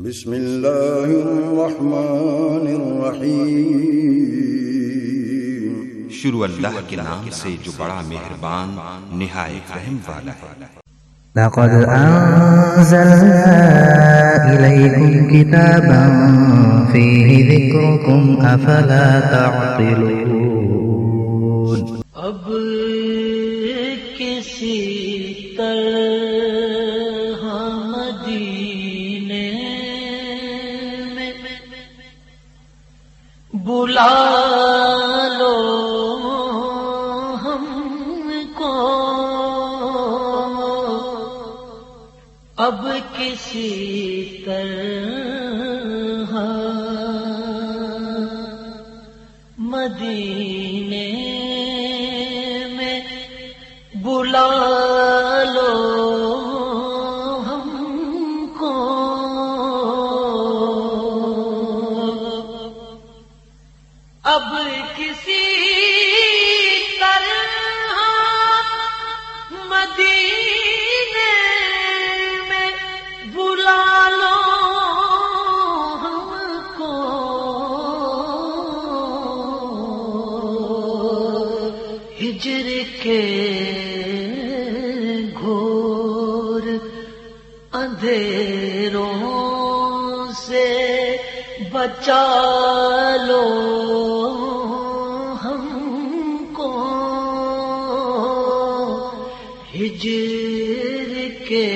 بسم اللہ الرحمن الرحیم، شروع اللہ کے نام سے جو بڑا مہربان نہایت رحم والا ہے۔ لقد أنزلنا إليكم كتابا فيه ذكركم أفلا تعقلون۔ اب کسی طرح مدینے میں بلا لو ہم کو، اب کسی طرح مدینے میں بلا لو ہم کو، اب کسی طرح مدینے میں بلا لو ہم کو، ہجر کے گھور اندھیروں سے بچا لو ہم کو، ہجر کے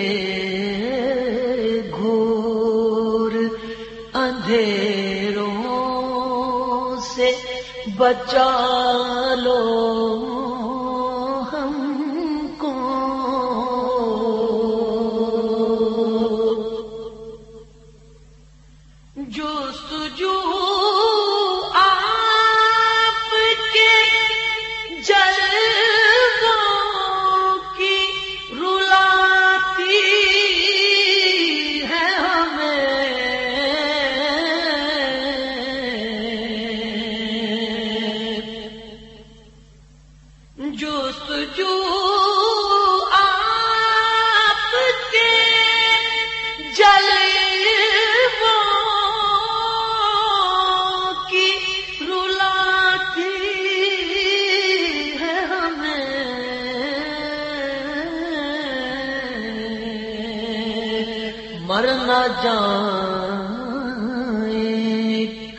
گھور اندھیروں سے بچا لو ہم کو، جستجو آپ کے جلووں کی رلاتی ہے ہمیں، جستجو آپ کے جلووں کی رلاتی ہے ہمیں، مر نہ جائیں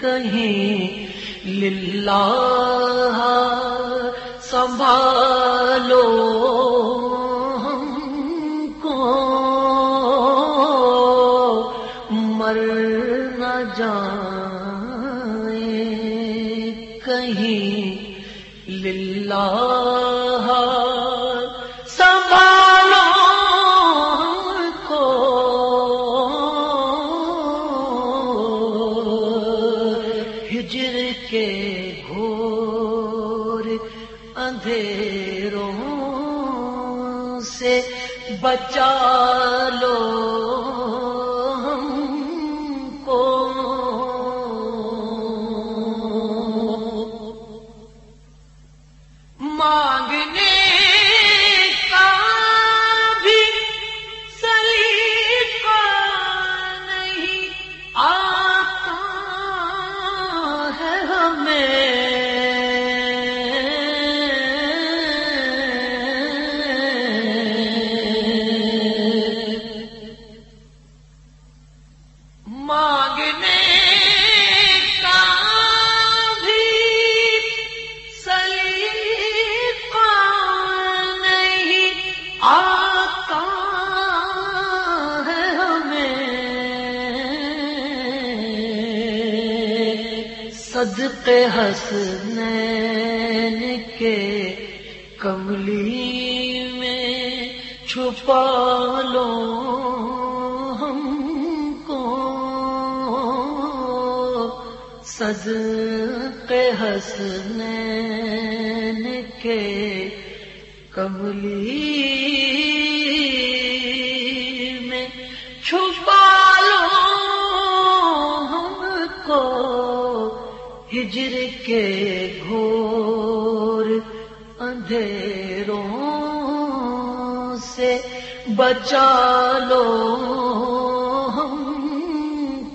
کہیں للہ سنبھالو ہم کو، مر نہ جائیں کہیں للہ سنبھالو ہم کو، ہجر کے گھور اندھیروں سے بچا لو ہم کو، مانگنے کا بھی سلیقہ نہیں آتا ہے ہمیں، مانگنے کا بھی سلیقہ نہیں آتا ہے ہمیں، صدقے حسنین کے کملی میں چھپا لو ہم کو، صدقے حسنین کے کملی میں چھپا لو ہم کو، ہجر کے گھور اندھیروں سے بچا لو ہم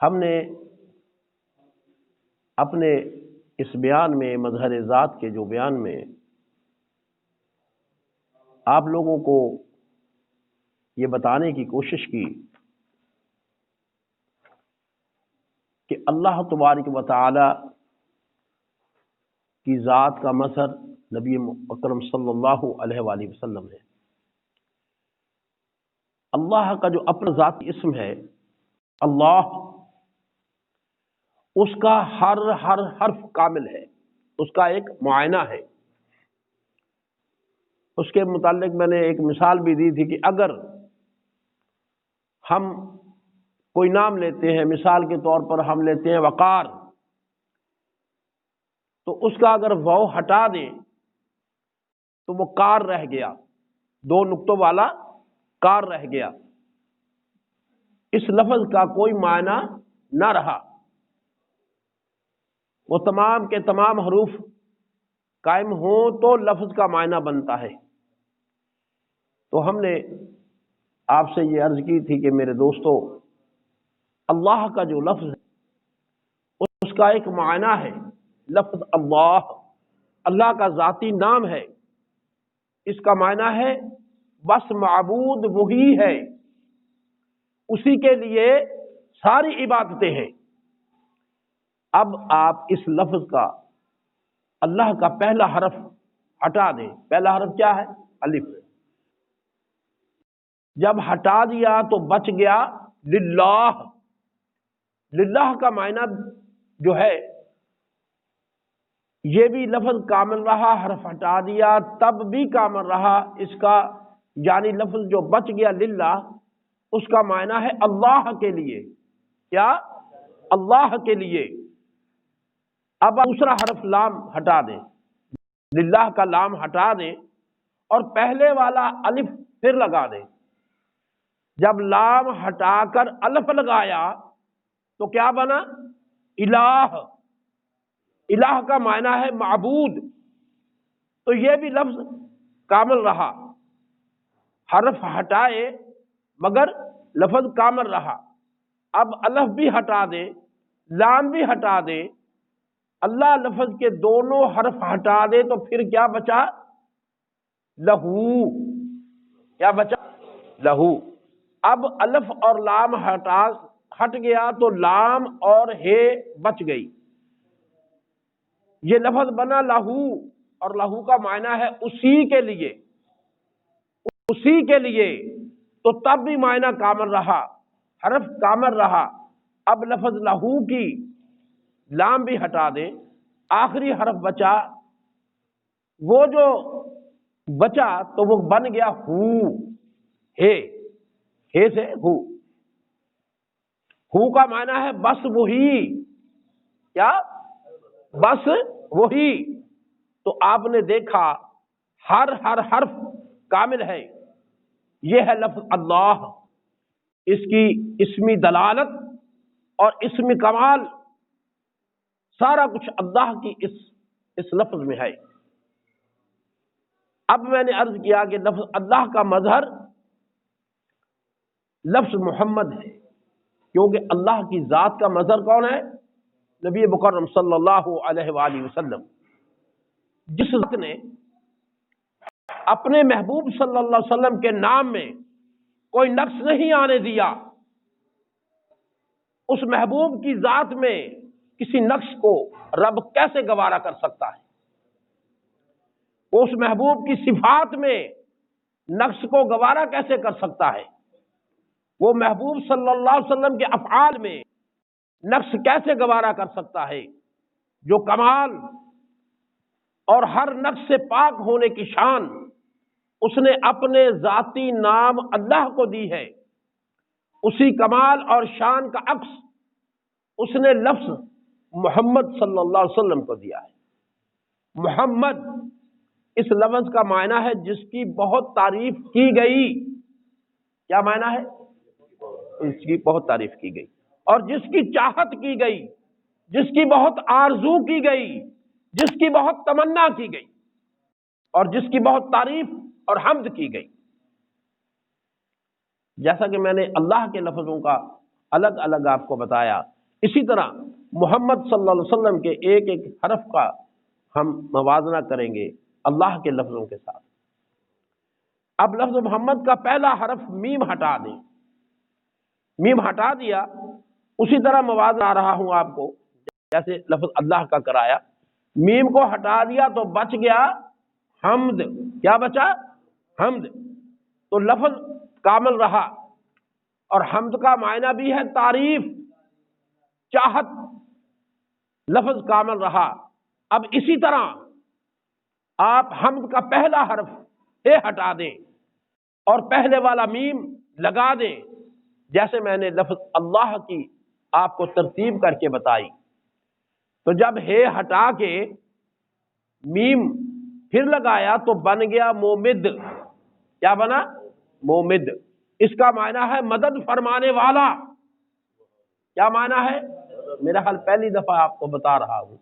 ہم نے اپنے اس بیان میں مظہر ذات کے جو بیان میں آپ لوگوں کو یہ بتانے کی کوشش کی کہ اللہ تبارک و تعالی کی ذات کا مظہر نبی اکرم صلی اللہ علیہ وآلہ وسلم ہے۔ اللہ کا جو اپنا ذاتی اسم ہے اللہ، اس کا ہر حرف کامل ہے، اس کا ایک معائنہ ہے۔ اس کے متعلق میں نے ایک مثال بھی دی تھی کہ اگر ہم کوئی نام لیتے ہیں، مثال کے طور پر ہم لیتے ہیں وقار، تو اس کا اگر واو ہٹا دیں تو وہ کار رہ گیا، دو نقطوں والا کار رہ گیا، اس لفظ کا کوئی معنی نہ رہا، وہ تمام کے تمام حروف قائم ہوں تو لفظ کا معنی بنتا ہے۔ تو ہم نے آپ سے یہ عرض کی تھی کہ میرے دوستو، اللہ کا جو لفظ ہے اس کا ایک معنی ہے، لفظ اللہ، اللہ کا ذاتی نام ہے، اس کا معنی ہے بس معبود وہی ہے، اسی کے لیے ساری عبادتیں ہیں۔ اب آپ اس لفظ کا اللہ کا پہلا حرف ہٹا دیں، پہلا حرف کیا ہے؟ الف، جب ہٹا دیا تو بچ گیا للہ۔ للہ کا معنی جو ہے یہ بھی لفظ کامل رہا، حرف ہٹا دیا تب بھی کامل رہا اس کا، یعنی لفظ جو بچ گیا للہ اس کا معنی ہے اللہ کے لیے، کیا؟ اللہ کے لیے۔ اب دوسرا حرف لام ہٹا دیں، للہ کا لام ہٹا دیں اور پہلے والا الف پھر لگا دیں۔ جب لام ہٹا کر الف لگایا تو کیا بنا؟ الہ۔ الہ کا معنی ہے معبود، تو یہ بھی لفظ کامل رہا، حرف ہٹائے مگر لفظ کامل رہا۔ اب الف بھی ہٹا دیں، لام بھی ہٹا دیں، اللہ لفظ کے دونوں حرف ہٹا دے تو پھر کیا بچا؟ لہو۔ کیا بچا؟ لہو۔ اب الف اور لام ہٹ گیا تو لام اور ہے بچ گئی، یہ لفظ بنا لہو، اور لہو کا معنی ہے اسی کے لیے، اسی کے لیے، تو تب بھی معنی کامل رہا، حرف کامل رہا۔ اب لفظ لہو کی لام بھی ہٹا دیں، آخری حرف بچا، وہ جو بچا تو وہ بن گیا ہو، ہے سے ہو۔ ہو کا معنی ہے بس وہی، کیا؟ بس وہی۔ تو آپ نے دیکھا ہر حرف کامل ہے، یہ ہے لفظ اللہ، اس کی اسمی دلالت اور اسمی کمال سارا کچھ اللہ کی اس لفظ میں ہے۔ اب میں نے عرض کیا کہ لفظ اللہ کا مظہر لفظ محمد ہے، کیونکہ اللہ کی ذات کا مظہر کون ہے؟ نبی مکرم صلی اللہ علیہ وآلہ وسلم، جس ذات نے اپنے محبوب صلی اللہ علیہ وسلم کے نام میں کوئی نقص نہیں آنے دیا، اس محبوب کی ذات میں کسی نقص کو رب کیسے گوارا کر سکتا ہے؟ وہ اس محبوب کی صفات میں نقص کو گوارا کیسے کر سکتا ہے؟ وہ محبوب صلی اللہ علیہ وسلم کے افعال میں نقص کیسے گوارا کر سکتا ہے؟ جو کمال اور ہر نقص سے پاک ہونے کی شان اس نے اپنے ذاتی نام اللہ کو دی ہے، اسی کمال اور شان کا عکس اس نے لفظ محمد صلی اللہ علیہ وسلم کو دیا ہے۔ محمد اس لفظ کا معنی ہے جس کی بہت تعریف کی گئی، کیا معنی ہے؟ اس کی بہت تعریف کی گئی، اور جس کی چاہت کی گئی، جس کی بہت آرزو کی گئی، جس کی بہت تمنا کی گئی، اور جس کی بہت تعریف اور حمد کی گئی۔ جیسا کہ میں نے اللہ کے لفظوں کا الگ الگ آپ کو بتایا۔ اسی طرح محمد صلی اللہ علیہ وسلم کے ایک ایک حرف کا ہم موازنہ کریں گے اللہ کے لفظوں کے ساتھ۔ اب لفظ محمد کا پہلا حرف میم ہٹا دیں، میم ہٹا دیا، اسی طرح موازنہ آ رہا ہوں آپ کو جیسے لفظ اللہ کا کرایا، میم کو ہٹا دیا تو بچ گیا حمد۔ کیا بچا؟ حمد۔ تو لفظ کامل رہا، اور حمد کا معنی بھی ہے تعریف، چاہت، لفظ کامل رہا۔ اب اسی طرح آپ حمد کا پہلا حرف اے ہٹا دیں اور پہلے والا میم لگا دیں، جیسے میں نے لفظ اللہ کی آپ کو ترتیب کر کے بتائی۔ تو جب ہے ہٹا کے میم پھر لگایا تو بن گیا مومد۔ کیا بنا؟ مومد۔ اس کا معنی ہے مدد فرمانے والا۔ کیا معنی ہے؟ میرا حال پہلی دفعہ آپ کو بتا رہا ہوں۔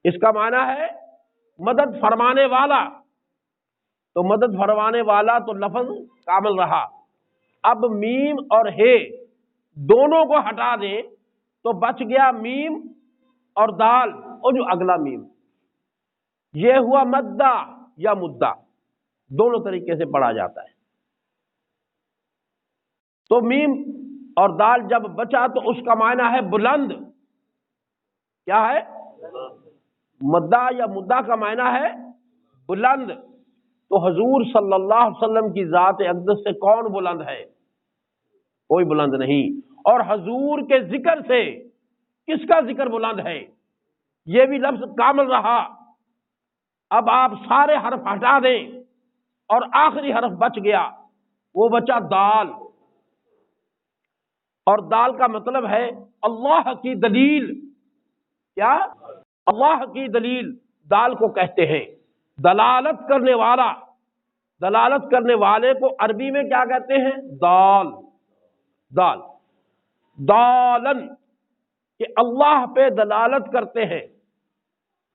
اس کا معنی ہے مدد فرمانے والا۔ تو مدد فرمانے والا تو لفظ کامل رہا۔ اب میم اور ہے دونوں کو ہٹا دیں تو بچ گیا میم اور دال، اور جو اگلا میم، یہ ہوا مدہ یا مدہ، دونوں طریقے سے پڑھا جاتا ہے۔ تو میم اور دال جب بچا تو اس کا معنی ہے بلند۔ کیا ہے؟ مدہ یا مدہ کا معنی ہے بلند۔ تو حضور صلی اللہ علیہ وسلم کی ذات اقدس سے کون بلند ہے؟ کوئی بلند نہیں۔ اور حضور کے ذکر سے کس کا ذکر بلند ہے؟ یہ بھی لفظ کامل رہا۔ اب آپ سارے حرف ہٹا دیں اور آخری حرف بچ گیا، وہ بچا دال۔ اور دال کا مطلب ہے اللہ کی دلیل۔ کیا؟ اللہ کی دلیل دال کو کہتے ہیں، دلالت کرنے والا۔ دلالت کرنے والے کو عربی میں کیا کہتے ہیں؟ دال۔ دال دالن، کہ اللہ پہ دلالت کرتے ہیں۔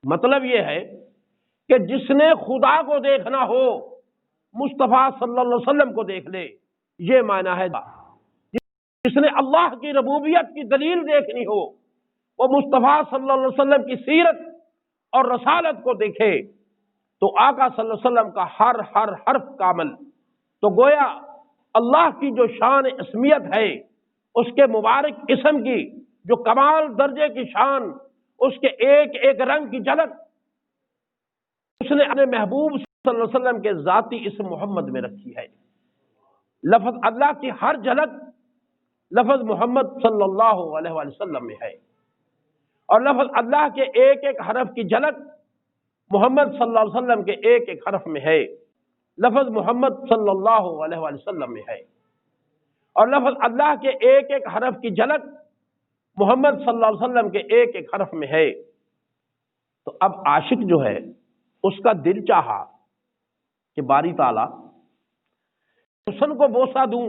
مطلب یہ ہے کہ جس نے خدا کو دیکھنا ہو مصطفیٰ صلی اللہ علیہ وسلم کو دیکھ لے، یہ معنی ہے۔ جس نے اللہ کی ربوبیت کی دلیل دیکھنی ہو وہ مصطفیٰ صلی اللہ علیہ وسلم کی سیرت اور رسالت کو دیکھے، تو آقا صلی اللہ علیہ وسلم کا ہر حرف کامل۔ تو گویا اللہ کی جو شان اسمیت ہے، اس کے مبارک اسم کی جو کمال درجے کی شان، اس کے ایک ایک رنگ کی جھلک اس نے اپنے محبوب صلی اللہ علیہ وسلم کے ذاتی اسم محمد میں رکھی ہے۔ لفظ اللہ کی ہر جھلک لفظ محمد صلی اللہ علیہ وآلہ وسلم میں ہے، اور لفظ اللہ کے ایک ایک حرف کی جھلک محمد صلی اللہ علیہ وسلم کے ایک ایک حرف میں ہے۔ لفظ محمد صلی اللہ علیہ وآلہ وسلم میں ہے، اور لفظ اللہ کے ایک ایک حرف کی جھلک محمد صلی اللہ علیہ وسلم کے ایک ایک حرف میں ہے۔ تو اب عاشق جو ہے اس کا دل چاہا کہ باری تعالیٰ حسن کو بوسہ دوں،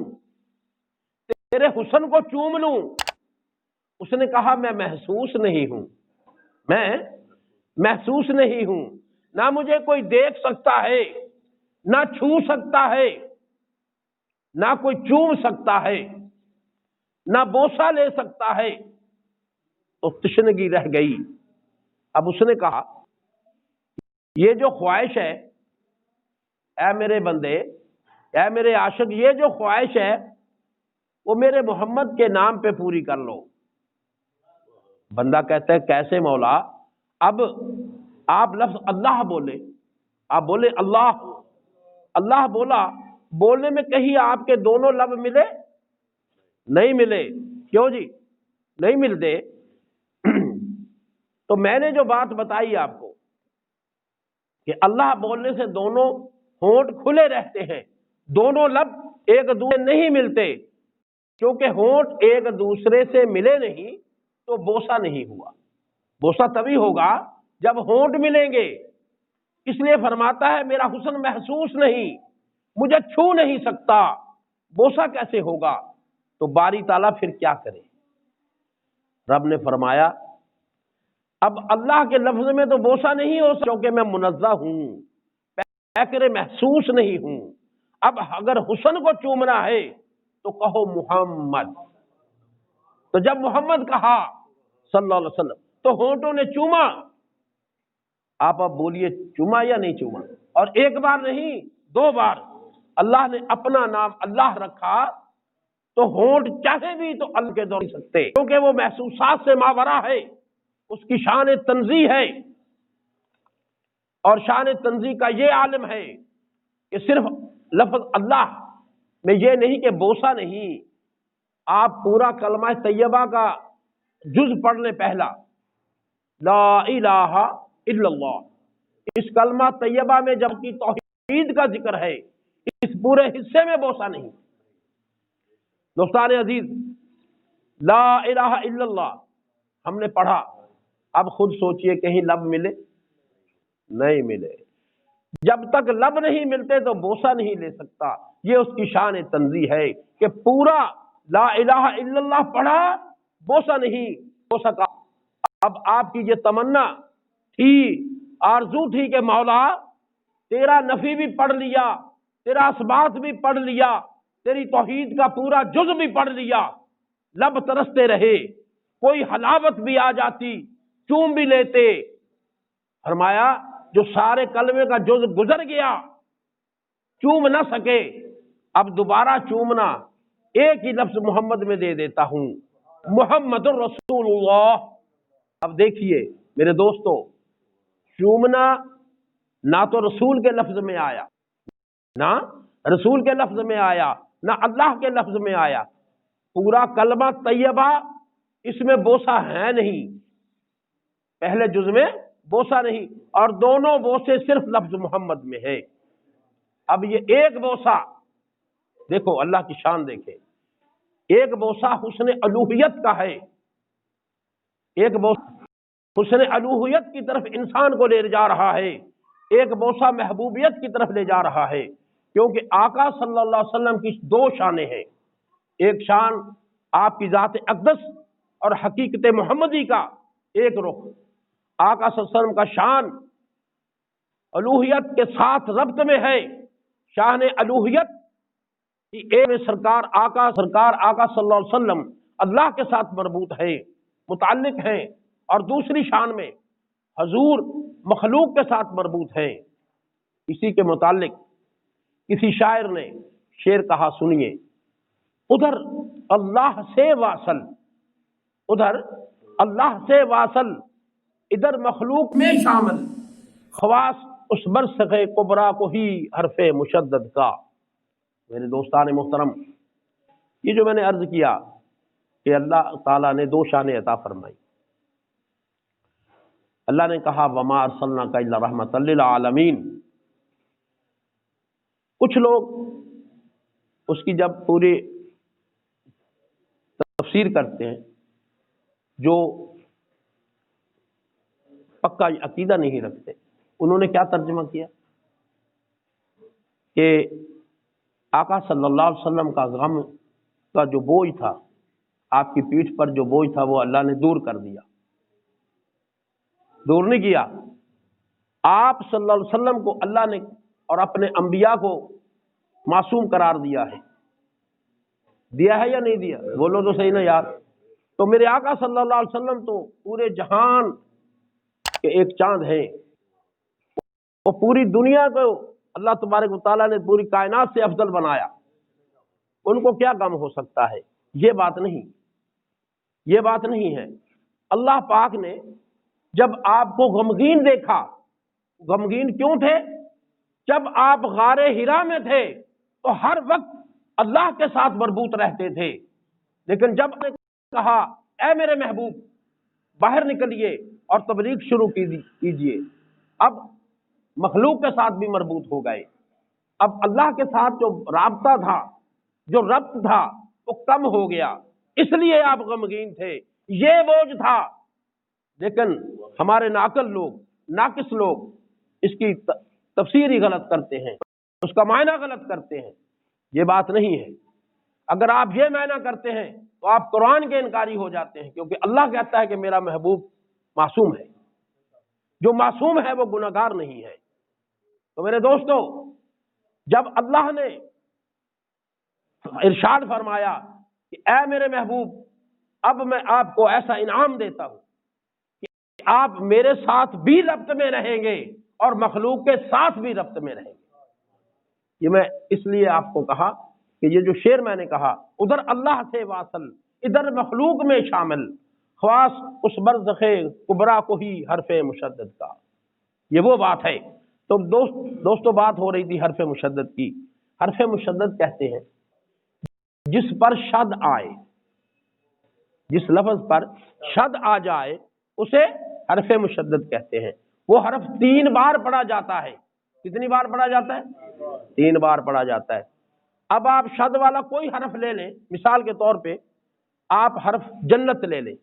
تیرے حسن کو چوم لوں۔ اس نے کہا میں محسوس نہیں ہوں، میں محسوس نہیں ہوں، نہ مجھے کوئی دیکھ سکتا ہے، نہ چھو سکتا ہے، نہ کوئی چوم سکتا ہے، نہ بوسہ لے سکتا ہے۔ تو تشنگی رہ گئی۔ اب اس نے کہا یہ جو خواہش ہے، اے میرے بندے، اے میرے عاشق، یہ جو خواہش ہے وہ میرے محمد کے نام پہ پوری کر لو۔ بندہ کہتا ہے کیسے مولا؟ اب آپ لفظ اللہ بولے، آپ بولے اللہ، اللہ بولا، بولنے میں کہیں آپ کے دونوں لب ملے؟ نہیں ملے۔ کیوں جی نہیں ملتے؟ تو میں نے جو بات بتائی آپ کو کہ اللہ بولنے سے دونوں ہونٹ کھلے رہتے ہیں، دونوں لب ایک دوسرے نہیں ملتے، کیونکہ ہونٹ ایک دوسرے سے ملے نہیں تو بوسہ نہیں ہوا۔ بوسہ تبھی ہوگا جب ہونٹ ملیں گے۔ اس لیے فرماتا ہے میرا حسن محسوس نہیں، مجھے چھو نہیں سکتا، بوسہ کیسے ہوگا؟ تو باری تعالیٰ پھر کیا کرے؟ رب نے فرمایا اب اللہ کے لفظ میں تو بوسہ نہیں ہو سکتا کیونکہ میں منزہ ہوں، پیکر محسوس نہیں ہوں۔ اب اگر حسن کو چومنا ہے تو کہو محمد۔ تو جب محمد کہا صلی اللہ علیہ وسلم تو ہونٹوں نے چوما. آپ اب بولیے چوما یا نہیں چوما؟ اور ایک بار نہیں 2 بار اللہ نے اپنا نام اللہ رکھا تو ہونٹ چاہے بھی تو اللہ کے دور سکتے، کیونکہ وہ محسوسات سے ماورا ہے. اس کی شان تنزیہ ہے، اور شان تنزیہ کا یہ عالم ہے کہ صرف لفظ اللہ میں یہ نہیں کہ بوسہ نہیں، آپ پورا کلمہ طیبہ کا جز پڑھ لیں پہلا، لا الہ الا اللہ. اس کلمہ طیبہ میں جب کی توحید کا ذکر ہے، اس پورے حصے میں بوسہ نہیں. دوستان عزیز، لا الہ الا اللہ ہم نے پڑھا، اب خود سوچئے کہیں لب ملے؟ نہیں ملے. جب تک لب نہیں ملتے تو بوسہ نہیں لے سکتا. یہ اس کی شان تنزیہ ہے کہ پورا لا الہ الا اللہ پڑھا، بوسہ نہیں ہو سکا. اب آپ کی یہ تمنا تھی، آرزو تھی کہ مولا تیرا نفی بھی پڑھ لیا، تیرا اثبات بھی پڑھ لیا، تیری توحید کا پورا جز بھی پڑھ لیا، لب ترستے رہے، کوئی حلاوت بھی آ جاتی، چوم بھی لیتے. فرمایا جو سارے کلمے کا جز گزر گیا، چوم نہ سکے، اب دوبارہ چومنا ایک ہی لفظ محمد میں دے دیتا ہوں، محمد الرسول اللہ. اب دیکھیے میرے دوستو، چومنا نہ تو رسول کے لفظ میں آیا، نہ رسول کے لفظ میں آیا، نہ اللہ کے لفظ میں آیا. پورا کلمہ طیبہ اس میں بوسہ ہے نہیں، پہلے جز میں بوسہ نہیں، اور دونوں بوسے صرف لفظ محمد میں ہے. اب یہ ایک بوسہ دیکھو، اللہ کی شان دیکھے، ایک بوسہ حسن الوہیت کا ہے، ایک بوسہ حسن الوہیت کی طرف انسان کو لے جا رہا ہے، ایک بوسہ محبوبیت کی طرف لے جا رہا ہے. کیونکہ آقا صلی اللہ علیہ وسلم کی 2 شانیں ہیں، ایک شان آپ کی ذات اقدس اور حقیقت محمدی کا ایک رخ. آقا صلی اللہ علیہ وسلم کا شان الوہیت کے ساتھ ربط میں ہے. شان الوہیت کی ایک سرکار آقا صلی اللہ علیہ وسلم اللہ کے ساتھ مربوط ہے، متعلق ہیں، اور دوسری شان میں حضور مخلوق کے ساتھ مربوط ہیں. اسی کے متعلق کسی شاعر نے شعر کہا، سنیے، ادھر اللہ سے واصل، ادھر اللہ سے واصل، ادھر مخلوق میں شامل، خواص اس برسخ کبریٰ کو ہی حرف مشدد کا. میرے دوستان محترم، یہ جو میں نے عرض کیا کہ اللہ تعالیٰ نے 2 شانیں عطا فرمائی. اللہ نے کہا وما ارسلناک الا رحمۃ للعالمین. کچھ لوگ اس کی جب پوری تفسیر کرتے ہیں، جو پکا عقیدہ نہیں رکھتے، انہوں نے کیا ترجمہ کیا کہ آقا صلی اللہ علیہ وسلم کا غم کا جو بوجھ تھا، آپ کی پیٹھ پر جو بوجھ تھا، وہ اللہ نے دور کر دیا. دور نہیں کیا، آپ صلی اللہ علیہ وسلم کو اللہ نے اور اپنے انبیاء کو معصوم قرار دیا ہے. دیا ہے یا نہیں دیا؟ بولو تو صحیح نا یار. تو میرے آقا صلی اللہ علیہ وسلم تو پورے جہان کے ایک چاند ہیں، وہ پوری دنیا کو اللہ تبارک و تعالیٰ نے پوری کائنات سے افضل بنایا. ان کو کیا غم ہو سکتا ہے؟ یہ بات نہیں، یہ بات نہیں ہے. اللہ پاک نے جب آپ کو غمگین دیکھا، غمگین کیوں تھے؟ جب آپ غار حرا میں تھے تو ہر وقت اللہ کے ساتھ مربوط رہتے تھے، لیکن جب نے کہا اے میرے محبوب باہر نکلیے اور تبلیغ شروع کیجیے، اب مخلوق کے ساتھ بھی مربوط ہو گئے. اب اللہ کے ساتھ جو رابطہ تھا، جو ربط تھا، وہ کم ہو گیا، اس لیے آپ غمگین تھے. یہ بوجھ تھا. لیکن ہمارے ناقل لوگ، ناقص لوگ اس کی تفسیر ہی غلط کرتے ہیں، اس کا معنی غلط کرتے ہیں. یہ بات نہیں ہے. اگر آپ یہ معنی کرتے ہیں تو آپ قرآن کے انکاری ہو جاتے ہیں، کیونکہ اللہ کہتا ہے کہ میرا محبوب معصوم ہے. جو معصوم ہے وہ گناہگار نہیں ہے. تو میرے دوستو، جب اللہ نے ارشاد فرمایا کہ اے میرے محبوب اب میں آپ کو ایسا انعام دیتا ہوں کہ آپ میرے ساتھ بھی ربط میں رہیں گے اور مخلوق کے ساتھ بھی ربط میں رہیں گے۔ یہ میں اس لیے آپ کو کہا کہ یہ جو شعر میں نے کہا، ادھر اللہ سے واصل ادھر مخلوق میں شامل، خواص اس برزخ کبریٰ کو ہی حرف مشدد کا، یہ وہ بات ہے۔ تو دوستو بات ہو رہی تھی حرف مشدد کی۔ حرف مشدد کہتے ہیں جس پر شد آئے، جس لفظ پر شد آ جائے اسے حرف مشدد کہتے ہیں۔ وہ حرف 3 بار پڑھا جاتا ہے۔ کتنی بار پڑھا جاتا ہے؟ 3 بار پڑھا جاتا ہے۔ اب آپ شد والا کوئی حرف لے لیں، مثال کے طور پہ آپ حرف جنت لے لیں،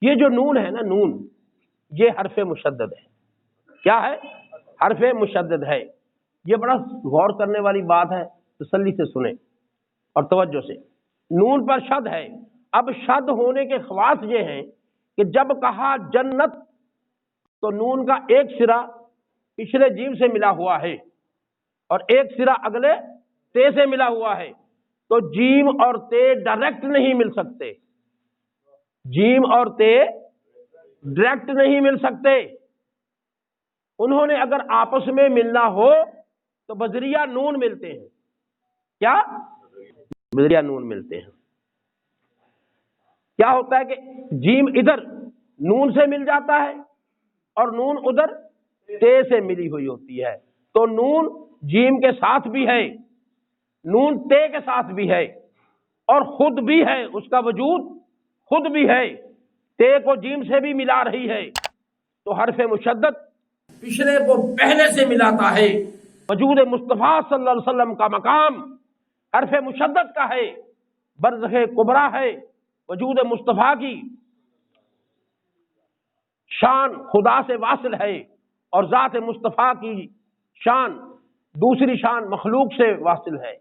یہ جو نون ہے نا، نون، یہ حرف مشدد ہے۔ کیا ہے؟ حرف مشدد ہے۔ یہ بڑا غور کرنے والی بات ہے، تسلی سے سنیں اور توجہ سے۔ نون پر شد ہے۔ اب شد ہونے کے خواص یہ ہیں کہ جب کہا جنت تو نون کا ایک سرا پچھلے جیم سے ملا ہوا ہے اور ایک سرا اگلے تے سے ملا ہوا ہے، تو جیم اور تے ڈائریکٹ نہیں مل سکتے، جیم اور تے ڈائریکٹ نہیں مل سکتے۔ انہوں نے اگر آپس میں ملنا ہو تو بذریعہ نون ملتے ہیں۔ کیا؟ بذریعہ نون ملتے ہیں۔ کیا ہوتا ہے کہ جیم ادھر نون سے مل جاتا ہے اور نون ادھر تے سے ملی ہوئی ہوتی ہے، تو نون جیم کے ساتھ بھی ہے، نون تے کے ساتھ بھی ہے اور خود بھی ہے، اس کا وجود خود بھی ہے، تے کو جیم سے بھی ملا رہی ہے۔ تو حرف مشدد پچھلے کو پہلے سے ملاتا ہے۔ وجود مصطفیٰ صلی اللہ علیہ وسلم کا مقام حرف مشدد کا ہے، برزخ کبریٰ ہے۔ وجود مصطفیٰ کی شان خدا سے واصل ہے اور ذات مصطفیٰ کی شان دوسری شان مخلوق سے واصل ہے۔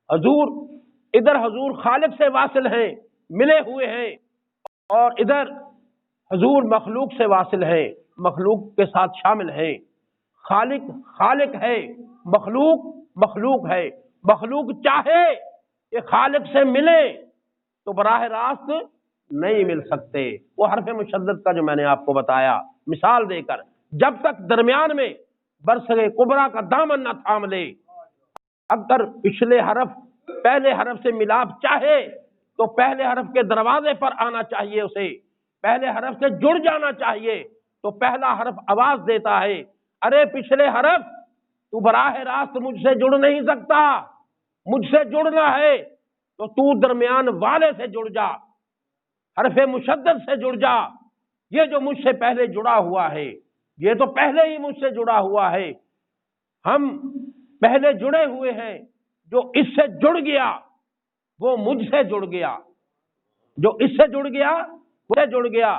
حضور ادھر حضور خالق سے واصل ہیں، ملے ہوئے ہیں، اور ادھر حضور مخلوق سے واصل ہیں، مخلوق کے ساتھ شامل ہیں۔ خالق خالق ہے، مخلوق مخلوق ہے۔ مخلوق چاہے کہ خالق سے ملے تو براہ راست نہیں مل سکتے۔ وہ حرف مشدد کا جو میں نے آپ کو بتایا مثال دے کر، جب تک درمیان میں برزخ کبریٰ کا دامن نہ تھام لے، اگر پچھلے حرف پہلے حرف سے ملاپ چاہے تو پہلے حرف کے دروازے پر آنا چاہیے، اسے پہلے حرف سے جڑ جانا چاہیے۔ تو پہلا حرف آواز دیتا ہے، ارے پچھلے حرف تو براہ راست مجھ سے جڑ نہیں سکتا، مجھ سے جڑنا ہے تو تو درمیان والے سے جڑ جا، حرف مشدد سے جڑ جا۔ یہ جو مجھ سے پہلے جڑا ہوا ہے، یہ تو پہلے ہی مجھ سے جڑا ہوا ہے، ہم پہلے جڑے ہوئے ہیں۔ جو اس سے جڑ گیا وہ مجھ سے جڑ گیا، جو اس سے جڑ گیا وہ سے جڑ گیا۔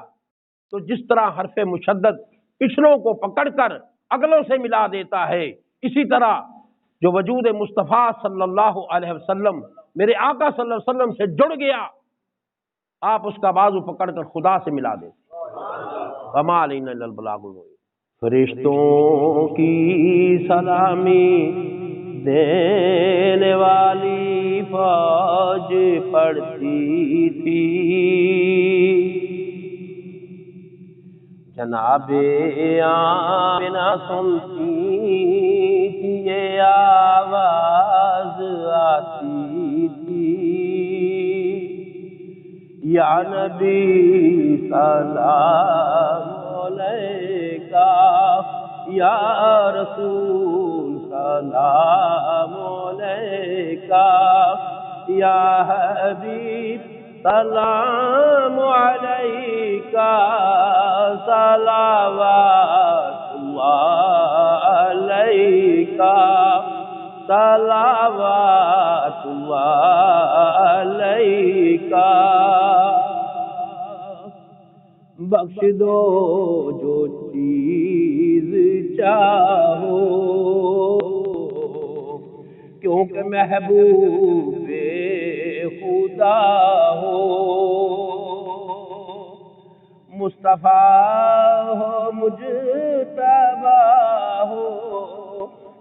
تو جس طرح حرف مشدد پچھلوں کو پکڑ کر اگلوں سے ملا دیتا ہے، اسی طرح جو وجود مصطفیٰ صلی اللہ علیہ وسلم میرے آقا صلی اللہ علیہ وسلم سے جڑ گیا، آپ اس کا بازو پکڑ کر خدا سے ملا دیتے۔ وما علینا الا البلاغ المبین۔ فرشتوں کی سلامی دینے والی فوج پڑھتی تھی، جناب آمنہ سنتی تھی، یہ آواز آتی تھی، یا نبی سلام علیکہ، یا رسول سلام علیکہ، یا حبیب سلام علیکہ، صلوات اللہ علیکہ، صلوات اللہ علیکہ۔ بخش دو جو چیز چاہو، کیونکہ محبوب خدا ہو، مصطفیٰ ہو مجتبیٰ ہو،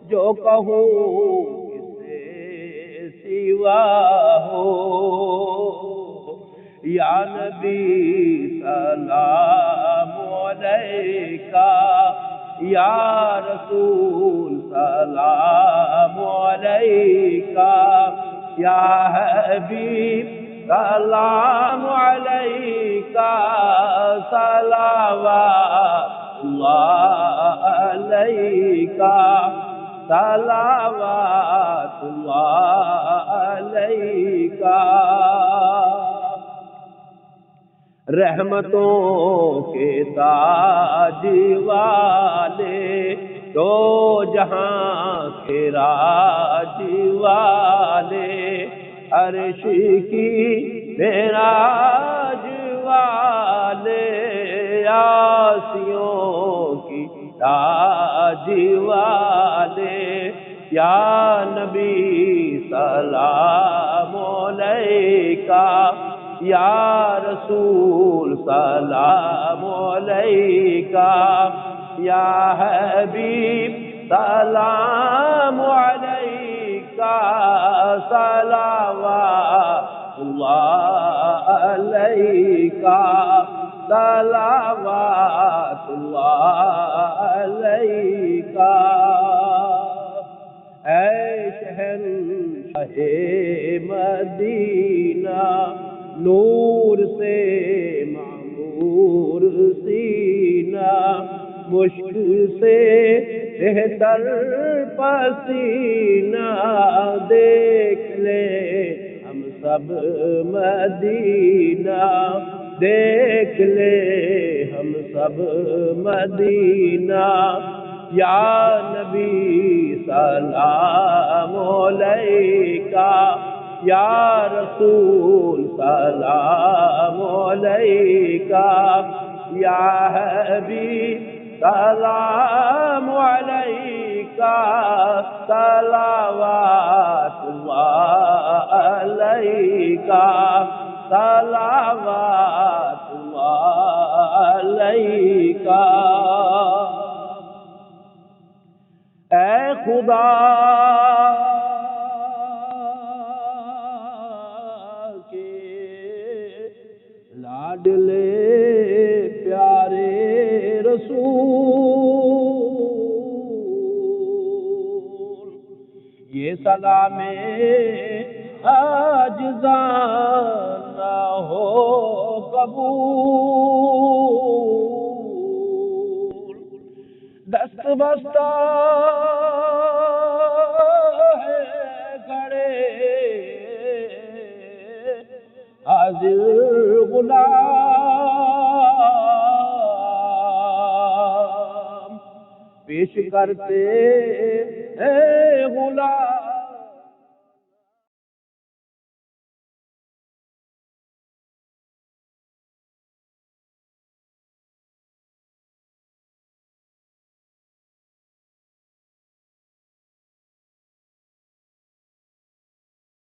جو کہوں کس سے سوا ہو، یا نبی سلام علیکہ، یا رسول سلام علیکہ، یا حبیب سلام علیکہ، صلوات اللہ علیکہ، صلوات اللہ علیکہ۔ رحمتوں کے تاج والے، دو جہاں کے راج والے، عرش کی معراج والے، عاصیوں کی تاج والے، یا نبی سلام علیکہ، یا رسول سلام علیکہ، یا حبیب سلام علیکہ، صلوات اللہ علیکہ، صلوات اللہ علیکہ۔ اے شہنشاہ مدینہ، نور سے معمور سینہ، مشک سے بہتر پسینہ، دیکھ لے ہم سب مدینہ، دیکھ لے ہم سب مدینہ، یا نبی سلام علیکہ، یا رسول سلام علیکہ، یا حبیب سلام علیکہ، صلوات اللہ علیکہ، صلوات اللہ علیکہ۔ اے خدا لاڈلے پیارے رسول، یہ سلام عاجزان نہ ہو قبول، دست بستہ ہے کھڑے حاضر غلام، پیش کرتے ہیں غلام